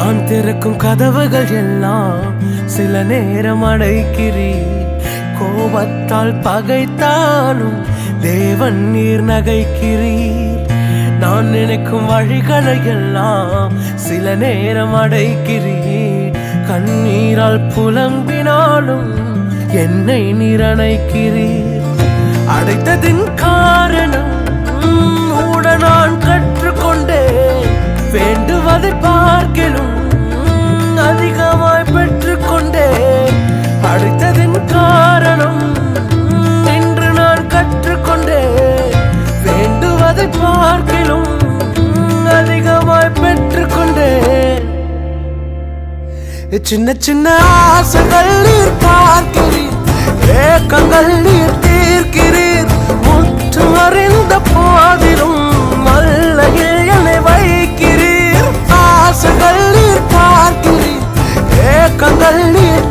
நான் திறக்கும் கதவுகள் எல்லாம் சில நேரம் அடைக்கிறீர். கோபத்தால் பகைத்தாலும் தேவன் நீர் நகைக்கிறீர். நான் நினைக்கும் வழிகளை எல்லாம் சில நேரம் அடைக்கிறீர். கண்ணீரால் புலம்பினாலும் என்னை நிரணைக்கிறீர். அடைத்ததின் காரணம் கூட நான் கற்றுக்கொண்டேன். வேண்டுவதை பார்க்கலும் அதிகமாய் பெற்றுக்கொண்டேன். அடைத்ததின் காரணம் என்று நான் கற்றுக்கொண்டேன். வேண்டுவதை பார்க்கலும் அதிகமாய் பெற்றுக்கொண்டேன். சின்ன சின்ன ஆசைகள் நீர் பார்க்கிறீர். ஏக்கங்கள் நீர் தீர்க்கிறீர். முற்றும் அறிந்த போதிலும் மல்லையில் என்னை வைக்கிறீர். ஆசைகள் நீர் பார்க்கிறீர். ஏக்கங்கள் நீர்